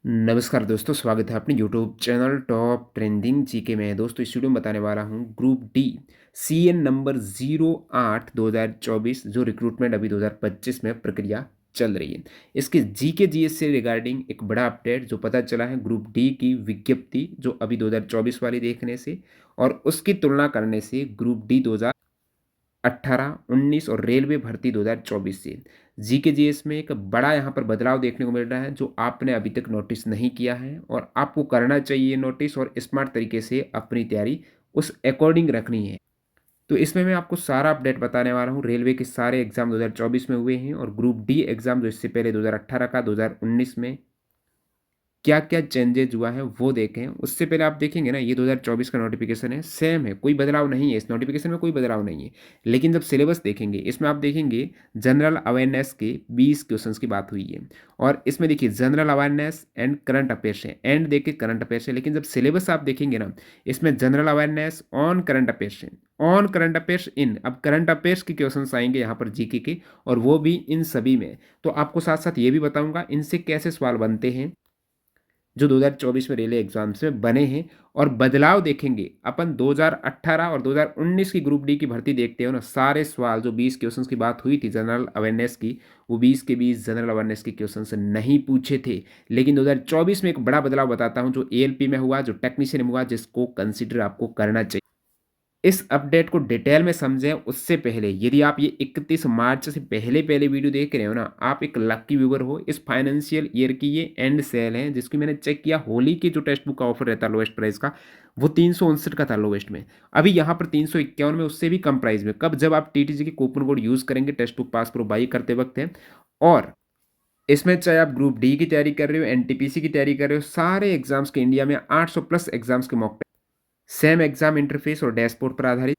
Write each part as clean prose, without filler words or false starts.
नमस्कार दोस्तों, स्वागत है अपने YouTube channel top trending GK में। दोस्तों इस वीडियो में बताने वाला हूँ ग्रुप डी सीएन नंबर 08 2024 जो रिक्रूटमेंट अभी 2025 में प्रक्रिया चल रही है। इसके जीके जीएस से रिगार्डिंग एक बड़ा अपडेट जो पता चला है ग्रुप डी की विज्ञप्ति जो अभी 2024 वाली देखने से और उसकी तुलना करने से ग्रुप डी 18, 19 और रेलवे भर्ती 2024 से जीके-जीएस में एक बड़ा यहाँ पर बदलाव देखने को मिल रहा है जो आपने अभी तक नोटिस नहीं किया है और आपको करना चाहिए नोटिस और स्मार्ट तरीके से अपनी तैयारी उस अकॉर्डिंग रखनी है। तो इसमें मैं आपको सारा अपडेट बताने वाला हूँ। रेलवे के सारे एग्ज़ाम 2024 में हुए हैं और ग्रुप डी एग्ज़ाम जो इससे पहले 2018 का 2019 में क्या-क्या चेंजेज़ हुआ है वो देखें। उससे पहले आप देखेंगे ना ये 2024 का नोटिफ़िकेशन है, सेम है, कोई बदलाव नहीं है, इस नोटिफ़िकेशन में कोई बदलाव नहीं है। लेकिन जब सिलेबस देखेंगे, इसमें आप देखेंगे जनरल अवेयरनेस के 20 क्वेश्चंस की बात हुई है और इसमें देखिए general awareness and current affairs है, एंड देखिए करंट अफेयर्स है। लेकिन जब सिलेबस आप देखेंगे ना, इसमें general awareness on current affairs है, ऑन करंट अफेयर्स इन। अब करंट अफेयर्स के क्वेश्चंस आएँगे यहाँ पर जीके के और वो भी इन सभी में। तो आपको साथ-साथ ये भी बताऊँगा इनसे कैसे सवाल बनते हैं जो 2024 में रेलवे एग्ज़ाम्स में बने हैं और बदलाव देखेंगे अपन 2018 और 2019 की ग्रुप डी की भर्ती देखते हो ना, सारे सवाल जो 20 क्वेश्चंस की बात हुई थी जनरल अवेयरनेस की, वो 20 के 20 जनरल अवेयरनेस के क्वेश्चंस नहीं पूछे थे। लेकिन 2024 में एक बड़ा बदलाव बताता हूँ जो एएलपी में हुआ, जो टेक्नीशियन में हुआ, जिसको कंसिडर आपको करना चाहिए। इस अपडेट को डिटेल में समझें उससे पहले यदि आप ये 31 मार्च से पहले वीडियो देख रहे हो ना, आप एक लकी व्यूअर हो। इस फाइनेंशियल ईयर की ये एंड सेल है जिसकी मैंने चेक किया, होली की जो टेक्स्ट बुक का ऑफर रहता है लोएस्ट प्राइस का, वो 359 का था लोएस्ट में। अभी यहाँ पर 351 में, उससे भी कम प्राइस में। कब? जब आप टीटीजी की कूपन कोड यूज़ करेंगे text book pass pro by करते वक्त है। और इसमें चाहे आप ग्रुप डी की तैयारी कर रहे हो, एनटीपीसी की तैयारी कर रहे हो, सारे एग्जाम्स के इंडिया में 800 प्लस एग्जाम्स के मॉक सेम एग्जाम इंटरफेस और डैशबोर्ड पर आधारित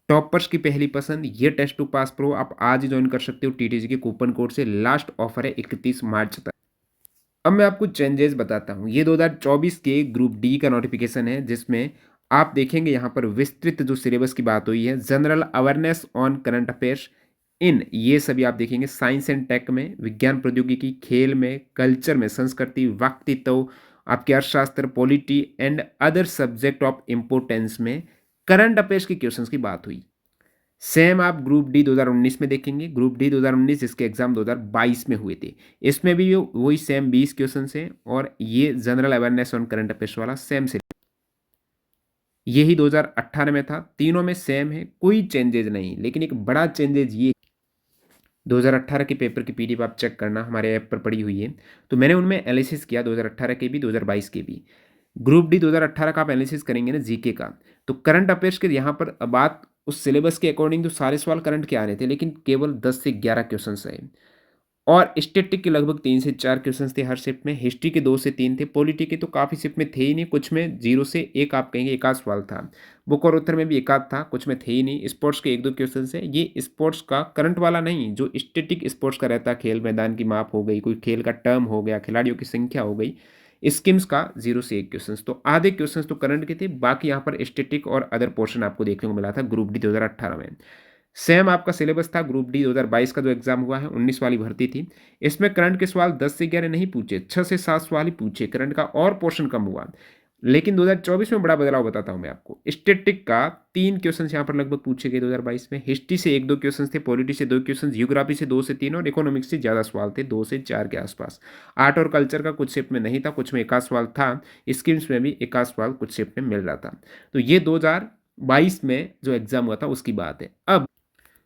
टॉपर्स की पहली पसंद ये टेस्ट टू पास प्रो आप आज ही ज्वाइन कर सकते हो टीटीजी के कूपन कोड से। लास्ट ऑफर है 31 मार्च तक। अब मैं आपको चेंजेस बताता हूँ। ये 2024 के ग्रुप डी का नोटिफिकेशन है जिसमें आप देखेंगे यहाँ पर विस्तृत जो सिलेबस की बात हुई है, general awareness on current affairs in, ये सभी आप देखेंगे साइंस एंड टेक में, विज्ञान प्रौद्योगिकी, खेल में, कल्चर में, संस्कृति, वक्तित्व, आपके अर्थशास्त्र, polity and other subject of importance में करंट अफेयर्स की क्वेश्चंस की बात हुई। सेम आप ग्रुप डी 2019 में देखेंगे, ग्रुप डी 2019 जिसके एग्जाम 2022 में हुए थे। इसमें भी वही सेम 20 क्वेश्चंस हैं और ये general awareness on current affairs वाला सेम से यही 2018 में था। तीनों में सेम है, कोई चेंजेज नहीं। लेकिन एक बड़ा चेंजेज ये 2018 के पेपर की पीडीएफ आप चेक करना, हमारे ऐप पर पड़ी हुई है। तो मैंने उनमें एनालिसिस किया 2018 के भी, 2022 के भी। ग्रुप डी 2018 का आप एनालिसिस करेंगे ना जीके का, तो करंट अफेयर्स के यहाँ पर बात उस सिलेबस के अकॉर्डिंग तो सारे सवाल करंट के आ रहे थे, लेकिन केवल 10 से 11 क्वेश्चंस आए और स्टैटिक के लगभग 3 से 4 क्वेश्चंस थे हर शिफ्ट में। हिस्ट्री के 2 से 3 थे। पॉलिटी के तो काफ़ी शिफ्ट में थे ही नहीं, कुछ में 0 से 1 आप कहेंगे एकाध सवाल था। बुक और उत्तर में भी एकाध था, कुछ में थे ही नहीं। स्पोर्ट्स के 1-2 क्वेश्चंस है। ये स्पोर्ट्स का करंट वाला नहीं, जो स्टैटिक स्पोर्ट्स का रहता है, खेल मैदान की माप हो गई, कोई खेल का टर्म हो गया, खिलाड़ियों की संख्या हो गई, स्किम्स का 0 से 1 क्वेश्चंस। तो आधे क्वेश्चंस तो करंट के थे, बाकी यहाँ पर स्टैटिक और अदर पोर्शन आपको देखने को मिला था ग्रुप डी 2018 में। सेम आपका सिलेबस था ग्रुप डी 2022 का जो एग्जाम हुआ है, 19 वाली भर्ती थी। इसमें करंट के सवाल 10 से 11 नहीं पूछे, 6 से 7 सवाल ही पूछे, करंट का और पोर्शन कम हुआ। लेकिन 2024 में बड़ा बदलाव बताता हूं मैं आपको। स्टैटिक का 3 क्वेश्चंस यहाँ पर लगभग पूछे गए 2022 में। हिस्ट्री से 1-2 क्वेश्चंस थे, पॉलिटी से 2 क्वेश्चंस, जियोग्राफी से 2 से 3 और इकोनॉमिक्स से ज़्यादा सवाल थे, 2 से 4 के आसपास। आर्ट और कल्चर का कुछ शिफ्ट में नहीं था, कुछ में एकाध सवाल था। स्किम्स में भी एकाध सवाल कुछ शिफ्ट में मिल रहा था। तो ये 2022 में जो एग्जाम हुआ था उसकी बात है। अब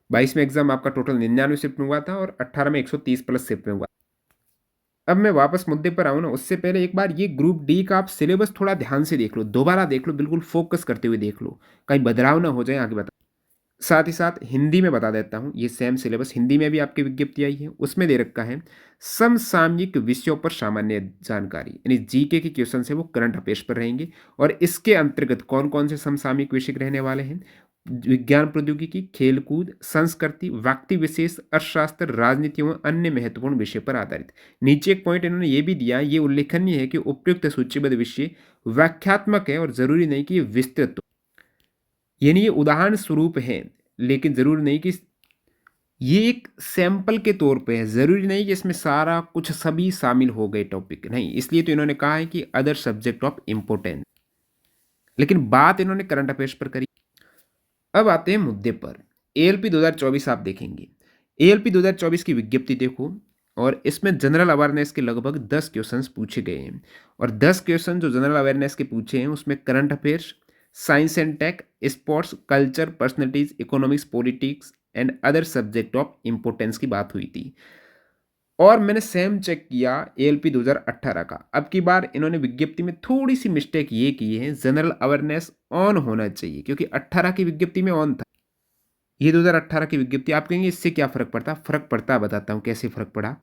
22 में एग्जाम आपका टोटल 99 शिफ्ट में हुआ था और 18 में 130 प्लस शिफ्ट में हुआ। अब मैं वापस मुद्दे पर आऊँ ना, उससे पहले एक बार ये ग्रुप डी का आप सिलेबस थोड़ा ध्यान से देख लो, दोबारा देख लो, बिल्कुल फोकस करते हुए देख लो, कहीं बदलाव ना हो जाए आगे बता। साथ ही साथ हिंदी में बता देता हूँ, ये सेम सिलेबस हिंदी में भी आपकी विज्ञप्ति आई है, उसमें दे रखा है समसामयिक विषयों पर सामान्य जानकारी, यानी जीके के क्वेश्चन है वो करंट अफेयर्स पर रहेंगे। और इसके अंतर्गत कौन कौन से समसामयिक विषय रहने वाले हैं? विज्ञान प्रौद्योगिकी, खेलकूद, संस्कृति, व्यक्ति विशेष, अर्थशास्त्र, राजनीति एवं अन्य महत्वपूर्ण विषय पर आधारित। नीचे एक पॉइंट इन्होंने ये भी दिया, ये उल्लेखनीय है कि उपयुक्त सूचीबद्ध विषय व्याख्यात्मक है और जरूरी नहीं कि ये विस्तृत हो। यानी ये उदाहरण स्वरूप है, लेकिन जरूरी नहीं कि ये एक सैंपल के तौर पे है, ज़रूरी नहीं कि इसमें सारा कुछ सभी शामिल हो गए टॉपिक, नहीं, इसलिए तो इन्होंने कहा है कि अदर सब्जेक्ट ऑफ इम्पोर्टेंस, लेकिन बात इन्होंने करंट अफेयर्स पर करी। अब आते हैं मुद्दे पर। एएलपी 2024 आप देखेंगे। एएलपी 2024 की विज्ञप्ति देखो और इसमें जनरल अवेयरनेस के लगभग 10 क्वेश्चंस पूछे गए हैं और 10 क्वेश्चन जो जनरल अवेयरनेस के पूछे हैं उसमें current affairs, science and tech, sports, culture, personalities, economics, politics and other subject of importance की बात हुई थी। और मैंने सेम चेक किया एएलपी 2018 का। अब की बार इन्होंने विज्ञप्ति में थोड़ी सी मिस्टेक ये की है, जनरल अवेयरनेस ऑन होना चाहिए क्योंकि 18 की विज्ञप्ति में ऑन था। ये 2018 की विज्ञप्ति। आप कहेंगे इससे क्या फ़र्क पड़ता? फ़र्क पड़ता, बताता हूँ कैसे फ़र्क पड़ा।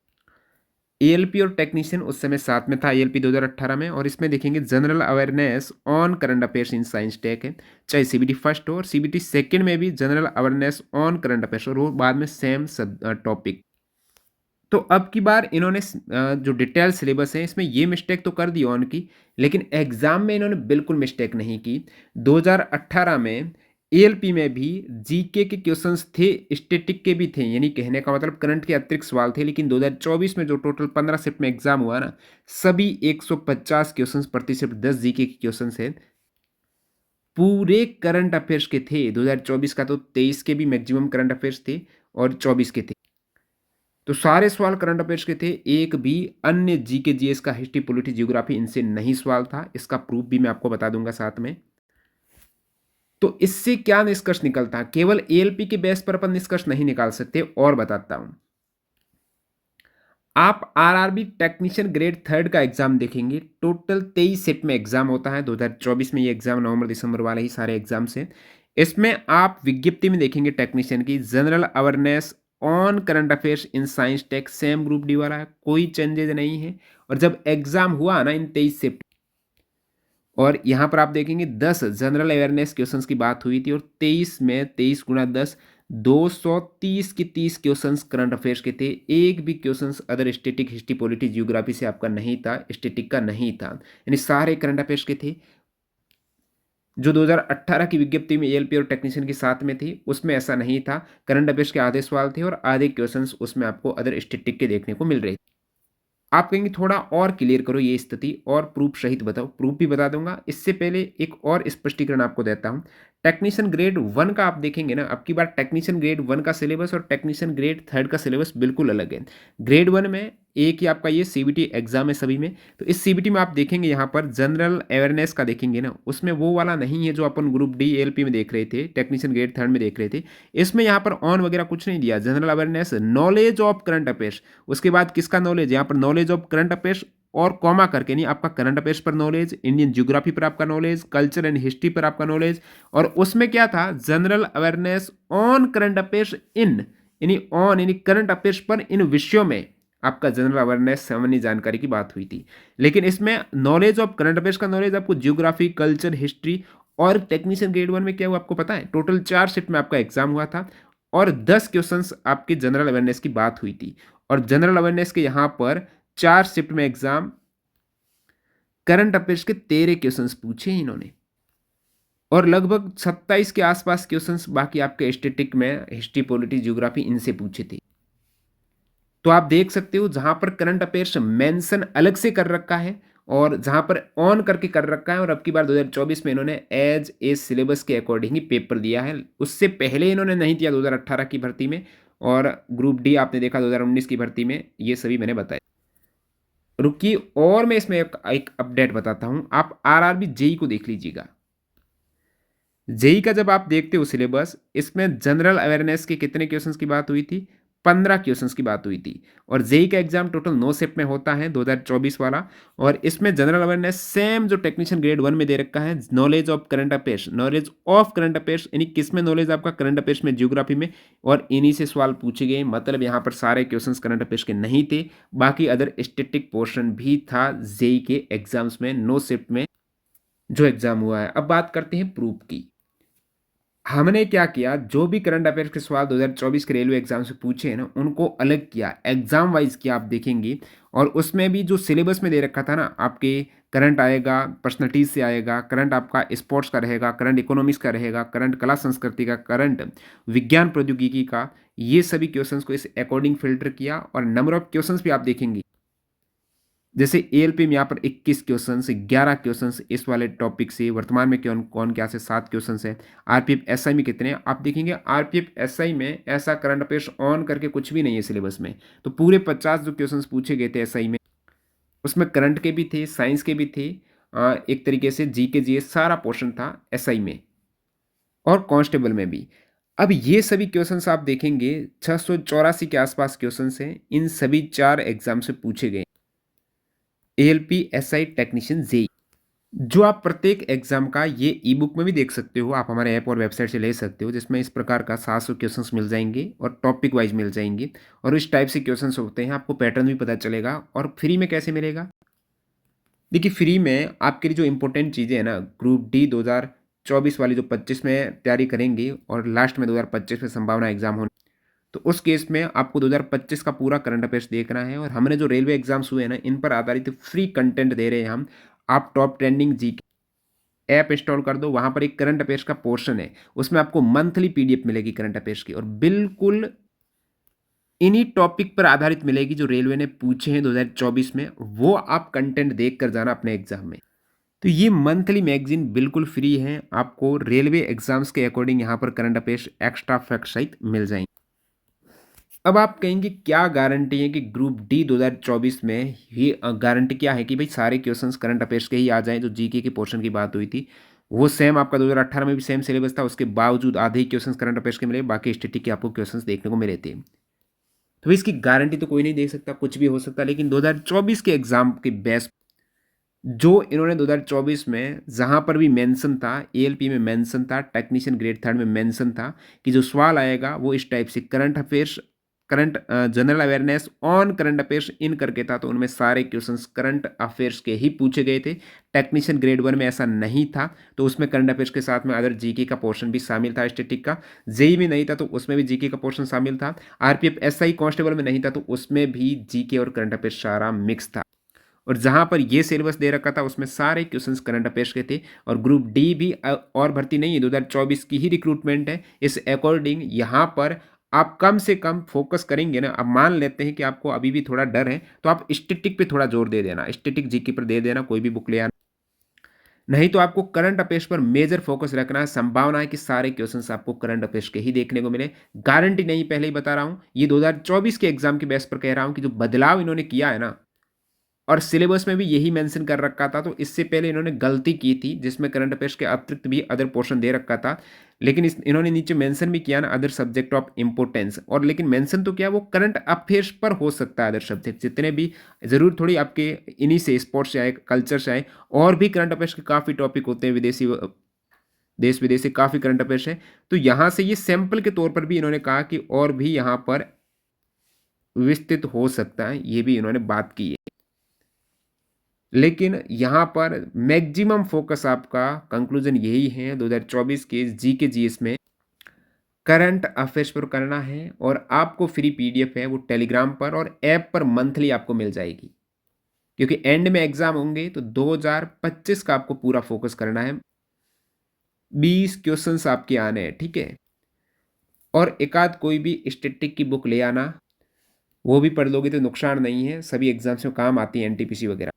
एएलपी और टेक्नीशियन उस समय साथ में था एएलपी 2018 में और इसमें देखेंगे general awareness on current affairs in science tech है, चाहे सीबीटी फर्स्ट हो और सीबीटी सेकंड में भी general awareness on current affairs और वो बाद में सेम टॉपिक। तो अब की बार इन्होंने जो डिटेल सिलेबस है इसमें ये मिस्टेक तो कर दी ऑन की, लेकिन एग्जाम में इन्होंने बिल्कुल मिस्टेक नहीं की। 2018 में एएलपी में भी जीके के क्वेश्चंस थे, स्टैटिक के भी थे, यानी कहने का मतलब करंट के अतिरिक्त सवाल थे, लेकिन 2024 में जो टोटल 15 शिफ्ट में एग्जाम हुआ ना, सभी 150 क्वेश्चंस प्रति शिफ्ट 10 जीके के क्वेश्चंस है, पूरे करंट अफेयर्स के थे। 2024 का तो 23 के भी मैक्सिमम करंट अफेयर्स थे और 24 के थे। तो सारे सवाल करंट अफेयर्स के थे, एक भी अन्य जीके जीएस का हिस्ट्री पॉलिटी जियोग्राफी इनसे नहीं सवाल था। इसका प्रूफ भी मैं आपको बता दूंगा साथ में। तो इससे क्या निष्कर्ष निकलता है? केवल एएलपी के बेस पर अपन निष्कर्ष नहीं निकाल सकते, और बताता हूं। आप आरआरबी टेक्नीशियन ग्रेड थर्ड का एग्जाम देखेंगे, टोटल 23 शिफ्ट में एग्जाम होता है। 2024 में ये एग्जाम नवंबर दिसंबर वाले ही सारे एग्जाम से। इसमें आप विज्ञप्ति में देखेंगे टेक्नीशियन की general awareness on current affairs in science tech, same group D वाला है, कोई चेंजेज नहीं है। और जब एग्जाम हुआ ना इन 23 शिफ्ट, और यहाँ पर आप देखेंगे 10 जनरल अवेयरनेस क्वेश्चंस की बात हुई थी और 23 में 23 गुणा 10, 230 की 30 क्वेश्चंस करंट अफेयर्स के थे। एक भी questions other static, history, polity, geography से आपका नहीं था, स्टैटिक का नहीं था, यानी सारे करंट अफेयर्स के थे। जो 2018 की विज्ञप्ति में एएलपी और टेक्नीशियन के साथ में थी उसमें ऐसा नहीं था। करंट अफेयर्स के आधे सवाल थे और आधे क्वेश्चंस उसमें आपको अदर स्टैटिक के देखने को मिल रहे थे। आप कहेंगे थोड़ा और क्लियर करो ये स्थिति और प्रूफ सहित बताओ, प्रूफ भी बता दूंगा। इससे पहले एक और स्पष्टीकरण आपको देता हूं। टेक्नीशियन ग्रेड वन का आप देखेंगे ना, अब की बार टेक्नीशियन ग्रेड वन का सिलेबस और टेक्नीशियन ग्रेड थर्ड का सिलेबस बिल्कुल अलग है। ग्रेड वन में एक ही आपका ये सीबीटी एग्जाम है सभी में, तो इस सीबीटी में आप देखेंगे यहाँ पर जनरल अवेयरनेस का देखेंगे ना, उसमें वो वाला नहीं है जो अपन ग्रुप डी एएलपी में देख रहे थे, टेक्नीशियन ग्रेड थर्ड में देख रहे थे। इसमें यहाँ पर ऑन वगैरह कुछ नहीं दिया, general awareness, knowledge of current affairs, उसके बाद किसका नॉलेज, यहाँ पर नॉलेज ऑफ करंट अफेयर्स और कॉमा करके, नहीं, आपका करंट अफेयर्स पर नॉलेज, इंडियन ज्योग्राफी पर आपका नॉलेज, कल्चर एंड हिस्ट्री पर आपका नॉलेज, और उसमें क्या था, general awareness on current affairs in, यानी ऑन यानी करंट अफेयर्स पर इन विषयों में आपका जनरल अवेयरनेस सामान्य जानकारी की बात हुई थी। लेकिन इसमें नॉलेज ऑफ करंट अफेयर्स का नॉलेज आपको ज्योग्राफी, कल्चर, हिस्ट्री और टेक्नीशियन ग्रेड वन में क्या हुआ आपको पता है, टोटल 4 शिफ्ट में आपका एग्जाम हुआ था और 10 क्वेश्चंस आपके जनरल अवेयरनेस की बात हुई थी। और जनरल अवेयरनेस के यहाँ पर 4 शिफ्ट में एग्जाम, करंट अफेयर्स के 13 क्वेश्चंस पूछे इन्होंने और लगभग 27 के आसपास क्वेश्चंस बाकी आपके स्टैटिक में, हिस्ट्री, पॉलिटी, ज्योग्राफी इनसे पूछे थे। तो आप देख सकते हो जहां पर करंट अफेयर्स मेंशन अलग से कर रखा है और जहां पर ऑन करके कर रखा है, और अब की बार 2024 में इन्होंने एज ए सिलेबस के अकॉर्डिंग ही पेपर दिया है। उससे पहले इन्होंने नहीं दिया 2018 की भर्ती में, और ग्रुप डी आपने देखा 2019 की भर्ती में, ये सभी मैंने बताया। रुकिए, और मैं इसमें एक अपडेट बताता हूं। आप आरआरबी जेई को देख लीजिएगा। जेई का जब आप देखते हो सिलेबस, इसमें जनरल अवेयरनेस के कितने क्वेश्चंस की बात हुई थी, 15 क्वेश्चंस की बात हुई थी। और जेई का एग्जाम टोटल 9 शिफ्ट में होता है 2024 वाला, और इसमें जनरल अवेयरनेस सेम जो टेक्नीशियन ग्रेड वन में दे रखा है, knowledge of current affairs, knowledge of current affairs, यानी किस में नॉलेज आपका, करंट अफेयर्स में, ज्योग्राफी में, और इन्हीं से सवाल पूछे गए। मतलब यहाँ पर सारे क्वेश्चंस करंट अफेयर्स के नहीं थे, बाकी अदर स्टैटिक पोर्शन भी था जेई के एग्जाम्स में, 9 शिफ्ट में जो एग्जाम हुआ है। अब बात करते हैं प्रूफ की। हमने क्या किया, जो भी करंट अफेयर्स के सवाल 2024 के रेलवे एग्जाम से पूछे हैं ना, उनको अलग किया, एग्जाम वाइज किया, आप देखेंगे। और उसमें भी जो सिलेबस में दे रखा था ना, आपके करंट आएगा, पर्सनैलिटीज़ से आएगा, करंट आपका स्पोर्ट्स का रहेगा, करंट इकोनॉमिक्स का रहेगा, करंट कला संस्कृति का, करंट विज्ञान प्रौद्योगिकी का, ये सभी क्वेश्चंस को इस अकॉर्डिंग फ़िल्टर किया और नंबर ऑफ क्वेश्चंस भी आप देखेंगे। जैसे एएलपी में यहाँ पर 21 क्वेश्चंस, 11 क्वेश्चंस इस वाले टॉपिक से, वर्तमान में कौन कौन क्या से 7 क्वेश्चंस है। आरपीएफ एसआई में कितने हैं आप देखेंगे, आरपीएफ एसआई में ऐसा करंट अफेयर्स ऑन करके कुछ भी नहीं है सिलेबस में। तो पूरे 50 जो क्वेश्चंस पूछे गए थे एसआई में, उसमें करंट के भी थे, साइंस के भी थे, एक तरीके से जीके जीएस सारा पोर्शन था एसआई में और कांस्टेबल में भी। अब ये सभी क्वेश्चंस आप देखेंगे 684 के आसपास क्वेश्चंस हैं, इन सभी 4 एग्जाम से पूछे गए। एएलपी एसआई टेक्नीशियन जेई, जो आप प्रत्येक एग्जाम का ये ई बुक में भी देख सकते हो, आप हमारे ऐप और वेबसाइट से ले सकते हो, जिसमें इस प्रकार का 700 क्वेश्चंस मिल जाएंगे और टॉपिक वाइज मिल जाएंगे और इस टाइप से क्वेश्चंस होते हैं, आपको पैटर्न भी पता चलेगा। और फ्री में कैसे मिलेगा? देखिए फ्री में आपके लिए जो इंपॉर्टेंट चीज़ें हैं ना, ग्रुप डी 2024 वाली जो 25 में तैयारी करेंगे और लास्ट में 2025 में संभावना एग्जाम होने, तो उस केस में आपको 2025 का पूरा करंट अफेयर्स देखना है। और हमने जो रेलवे एग्जाम्स हुए हैं ना, इन पर आधारित फ्री कंटेंट दे रहे हैं हम। आप टॉप ट्रेंडिंग जी ऐप इंस्टॉल कर दो, वहाँ पर एक करंट अफेयर्स का पोर्शन है, उसमें आपको मंथली पीडीएफ मिलेगी करंट अफेयर्स की और बिल्कुल इन्हीं टॉपिक पर आधारित मिलेगी जो रेलवे ने पूछे हैं 2024 में, वो आप कंटेंट देख कर जाना अपने एग्जाम में। तो ये मंथली मैगजीन बिल्कुल फ्री है, आपको रेलवे एग्जाम्स के अकॉर्डिंग यहाँ पर करंट अफेयर्स एक्स्ट्रा फैक्ट सहित मिल जाएंगे। अब आप कहेंगे क्या गारंटी है कि ग्रुप डी 2024 में ये गारंटी क्या है कि भाई सारे क्वेश्चंस करंट अफेयर्स के ही आ जाएं। जो जीके के पोर्शन की बात हुई थी वो सेम आपका 2018 में भी सेम सिलेबस था, उसके बावजूद आधे ही क्वेश्चंस करंट अफेयर्स के मिले, बाकी स्टैटिक के आपको क्वेश्चंस देखने को मिले थे। तो इसकी गारंटी तो कोई नहीं दे सकता, कुछ भी हो सकता, लेकिन 2024 के एग्जाम के बेस जो इन्होंने 2024 में जहां पर भी मेंशन था, एएलपी में मेंशन था, टेक्नीशियन ग्रेड थर्ड में मेंशन था कि जो सवाल आएगा वो इस टाइप से current affairs, current general awareness on current affairs in करके था, तो उनमें सारे क्वेश्चंस करंट अफेयर्स के ही पूछे गए थे। टेक्नीशियन ग्रेड वन में ऐसा नहीं था, तो उसमें करंट अफेयर्स के साथ में अदर जीके का पोर्शन भी शामिल था, स्टैटिक का। जेई में नहीं था तो उसमें भी जीके का पोर्शन शामिल था। आरपीएफ एसआई कांस्टेबल में नहीं था तो उसमें भी जीके और करंट अफेयर्स सारा मिक्स था। और जहां पर ये सिलेबस दे रखा था उसमें सारे क्वेश्चंस करंट अफेयर्स के थे। और ग्रुप डी भी और भर्ती नहीं है, 2024 की ही रिक्रूटमेंट है। इस अकॉर्डिंग यहाँ पर आप कम से कम फोकस करेंगे ना। अब मान लेते हैं कि आपको अभी भी थोड़ा डर है, तो आप स्टैटिक पे थोड़ा जोर दे देना, स्टैटिक जीके पर दे देना, कोई भी बुक ले आना। नहीं तो आपको करंट अफेयर्स पर मेजर फोकस रखना है। संभावना है कि सारे क्वेश्चंस आपको करंट अफेयर्स के ही देखने को मिले, गारंटी नहीं, पहले ही बता रहा हूं। ये 2024 के एग्जाम के बेस पर कह रहा हूं कि जो बदलाव इन्होंने किया है ना, और सिलेबस में भी यही मेंशन कर रखा था, तो इससे पहले इन्होंने गलती की थी जिसमें करंट अफेयर्स के अतिरिक्त भी अदर पोर्शन दे रखा था। लेकिन इन्होंने नीचे मेंशन भी किया ना, अदर सब्जेक्ट ऑफ इंपोर्टेंस, और लेकिन मेंशन तो क्या, वो करंट अफेयर्स पर हो सकता है। अदर सब्जेक्ट जितने भी, जरूर थोड़ी आपके इन्हीं से स्पोर्ट्स से आए, कल्चर से आए, और भी करंट अफेयर्स के काफ़ी टॉपिक होते हैं, विदेशी देश विदेश से काफ़ी करंट अफेयर्स है। तो यहाँ से ये सैंपल के तौर पर भी इन्होंने कहा कि और भी यहाँ पर विस्तृत हो सकता है, ये भी इन्होंने बात की है। लेकिन यहाँ पर मैक्सिमम फोकस आपका कंक्लूजन यही है 2024 के जीके जीएस में करंट अफेयर्स पर करना है। और आपको फ्री पीडीएफ है वो टेलीग्राम पर और ऐप पर मंथली आपको मिल जाएगी, क्योंकि एंड में एग्जाम होंगे तो 2025 का आपको पूरा फोकस करना है। 20 क्वेश्चंस आपके आने हैं, ठीक है। और एकाध कोई भी स्टैटिक की बुक ले आना, वो भी पढ़ लोगे तो नुकसान नहीं है, सभी एग्जाम्स में काम आती है, एनटीपीसी वगैरह।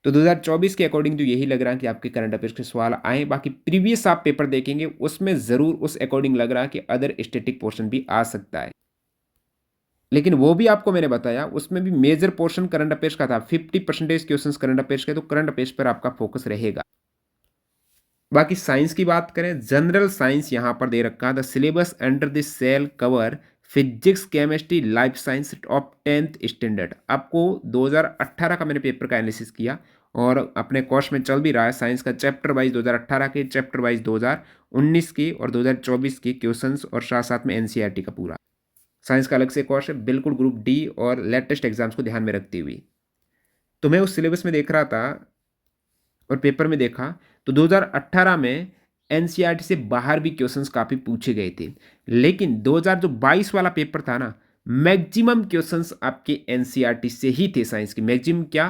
तो 2024 के अकॉर्डिंग तो यही लग रहा है कि आपके करंट अफेयर्स के सवाल आए। बाकी प्रीवियस आप पेपर देखेंगे उसमें ज़रूर उस अकॉर्डिंग लग रहा है कि अदर स्टैटिक पोर्शन भी आ सकता है। लेकिन वो भी आपको मैंने बताया, उसमें भी मेजर पोर्शन करंट अफेयर्स का था, 50% क्वेश्चन करंट अफेयर्स के, तो करंट अफेयर्स पर आपका फोकस रहेगा। बाकी साइंस की बात करें, जनरल साइंस यहाँ पर दे रखा है, the syllabus under this cell cover physics chemistry life science of 10th standard. आपको 2018 का मैंने पेपर का एनालिसिस किया और अपने कोर्स में चल भी रहा है साइंस का, चैप्टर वाइज 2018 के, चैप्टर वाइज 2019 के और 2024 के क्वेश्चंस, और साथ साथ में एनसीईआरटी का पूरा साइंस का अलग से कोर्स है, बिल्कुल ग्रुप डी और लेटेस्ट एग्जाम्स को ध्यान में रखते हुए। तो मैं उस सिलेबस में देख रहा था और पेपर में देखा, तो 2018 में एनसीईआरटी से बाहर भी क्वेश्चंस काफ़ी पूछे गए थे। लेकिन 2022 वाला पेपर था ना, मैक्सिमम क्वेश्चंस आपके एनसीईआरटी से ही थे साइंस के। मैक्सिमम क्या,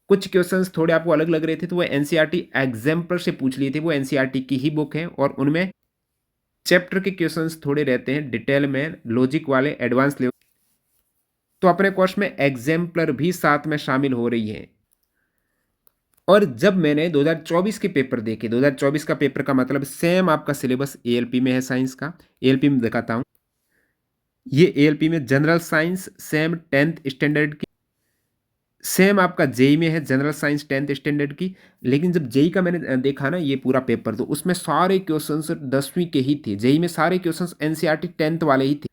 कुछ क्वेश्चंस थोड़े आपको अलग लग रहे थे तो वो एनसीईआरटी एग्जाम्पल से पूछ लिए थे, वो एनसीईआरटी की ही बुक है और उनमें चैप्टर के क्वेश्चंस थोड़े रहते हैं डिटेल में, लॉजिक वाले, एडवांस लेवल। तो अपने कोर्स में एग्जाम्पलर भी साथ में शामिल हो रही है। और जब मैंने 2024 के पेपर देखे, 2024 का पेपर का मतलब सेम आपका सिलेबस एएलपी में है साइंस का। एएलपी में दिखाता हूँ, ये एएलपी में general science same 10th standard की, सेम आपका जेई में है जनरल साइंस 10th स्टैंडर्ड की। लेकिन जब जेई का मैंने देखा ना ये पूरा पेपर, तो उसमें सारे क्वेश्चंस 10वीं के ही थे। जेई में सारे क्वेश्चंस एनसीईआरटी 10th वाले ही थे,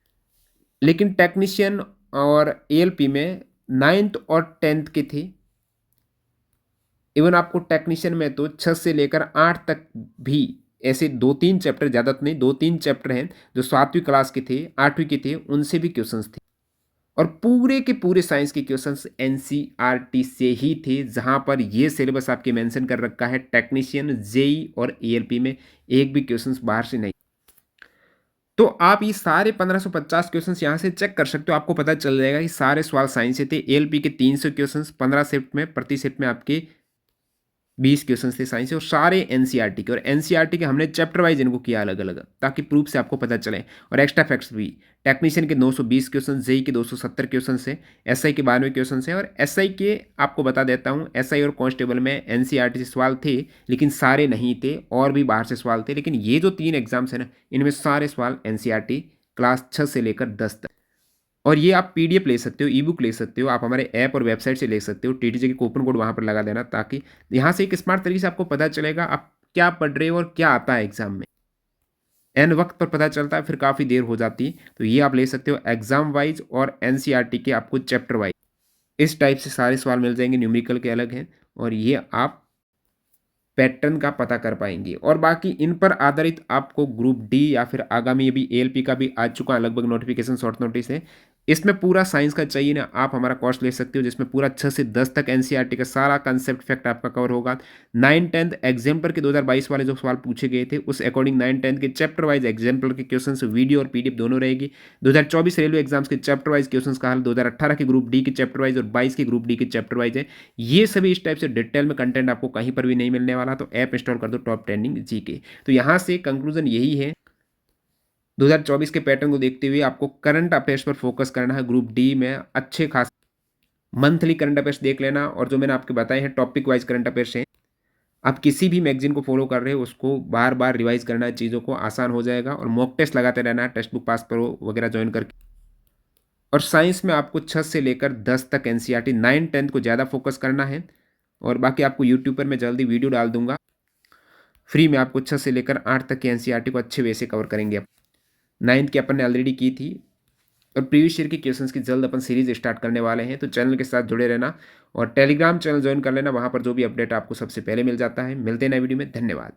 लेकिन टेक्नीशियन और एएलपी में 9th और 10th के थे। इवन आपको टेक्नीशियन में तो 6 से लेकर 8 तक भी ऐसे 2-3 चैप्टर, ज़्यादा तो नहीं, 2-3 चैप्टर हैं जो 7वीं क्लास के थे, 8वीं के थे, उनसे भी क्वेश्चंस थे। और पूरे के पूरे साइंस के क्वेश्चंस एनसीईआरटी से ही थे, जहां पर ये सिलेबस आपके मेंशन कर रखा है टेक्नीशियन, जेई और एएलपी में एक भी क्वेश्चंस बाहर से नहीं। तो आप ये सारे 1550 क्वेश्चंस यहाँ से चेक कर सकते हो, आपको पता चल जाएगा कि सारे सवाल साइंस से थे। एएलपी के 300 क्वेश्चंस 15 शिफ्ट में, प्रति शिफ्ट में आपके 20 क्वेश्चन थे साइंस से, और सारे एनसीईआरटी के। और एनसीईआरटी के हमने चैप्टर वाइज इनको किया अलग अलग, ताकि प्रूफ से आपको पता चले। और एक्स्ट्रा फैक्ट्स भी, टेक्नीशियन के 920 क्वेश्चन, जेई के 270 क्वेश्चन है, एसआई के 92 क्वेश्चन है। और एसआई के आपको बता देता हूँ, एसआई और कांस्टेबल में एनसीईआरटी से सवाल थे, लेकिन सारे नहीं थे, और भी बाहर से सवाल थे। लेकिन ये जो 3 एग्जाम्स है ना, इनमें सारे सवाल एनसीईआरटी क्लास 6 से लेकर 10 तक। और ये आप पीडीएफ ले सकते हो, ई बुक ले सकते हो, आप हमारे ऐप और वेबसाइट से ले सकते हो। टीटीजे के कूपन कोड वहाँ पर लगा देना, ताकि यहाँ से एक स्मार्ट तरीके से आपको पता चलेगा आप क्या पढ़ रहे हो और क्या आता है एग्जाम में। एन वक्त पर पता चलता है, फिर काफ़ी देर हो जाती है। तो ये आप ले सकते हो एग्जाम वाइज और एनसीईआरटी के आपको चैप्टर वाइज। इस टाइप से सारे सवाल मिल जाएंगे, न्यूमेरिकल के अलग हैं, और ये आप पैटर्न का पता कर पाएंगे। और बाकी इन पर आधारित आपको ग्रुप डी या फिर आगामी अभी एएलपी का भी आ चुका है लगभग नोटिफिकेशन, शॉर्ट नोटिस है, इसमें पूरा साइंस का चाहिए ना, आप हमारा कोर्स ले सकते हो, जिसमें पूरा 6 से 10 तक एनसीईआरटी का सारा कंसेप्ट फैक्ट आपका कवर होगा। 9-10 एग्जाम्पल के 2022 वाले जो सवाल पूछे गए थे, उस अकॉर्डिंग 9-10 के चैप्टर वाइज एग्जाम्पल के क्वेश्चन वीडियो और पीडीएफ दोनों रहेगी। 2024 रेलवे एग्जाम्स के चैप्टर वाइज क्वेश्चन का हल, 2018 के ग्रुप डी के चैप्टर वाइज और 22 के ग्रुप डी के चैप्टर वाइज है। ये सभी इस टाइप से डिटेल में कंटेंट आपको कहीं पर भी नहीं मिलने वाला। तो ऐप इंस्टॉल कर दो टॉप ट्रेंडिंग जीके। तो यहाँ से कंक्लूजन यही है, 2024 के पैटर्न को देखते हुए आपको करंट अफेयर्स पर फोकस करना है। ग्रुप डी में अच्छे खास मंथली करंट अफेयर्स देख लेना, और जो मैंने आपके बताए हैं टॉपिक वाइज करंट अफेयर्स हैं, आप किसी भी मैगजीन को फॉलो कर रहे हो उसको बार बार रिवाइज करना है, चीज़ों को आसान हो जाएगा। और मॉक टेस्ट लगाते रहना है, टेक्स्ट बुक पास प्रो वगैरह ज्वाइन करके। और साइंस में आपको 6 से लेकर 10 तक एनसीईआरटी, 9-10 को ज़्यादा फोकस करना है। और बाकी आपको यूट्यूब पर मैं जल्दी वीडियो डाल दूंगा फ्री में, आपको 6 से लेकर 8 तक के एनसीईआरटी को अच्छे वे से कवर करेंगे। 9th की अपन ने ऑलरेडी की थी, और प्रीवियस ईयर की क्वेश्चंस की जल्द अपन सीरीज स्टार्ट करने वाले हैं। तो चैनल के साथ जुड़े रहना, और टेलीग्राम चैनल ज्वाइन कर लेना, वहाँ पर जो भी अपडेट आपको सबसे पहले मिल जाता है। मिलते हैं नए वीडियो में, धन्यवाद।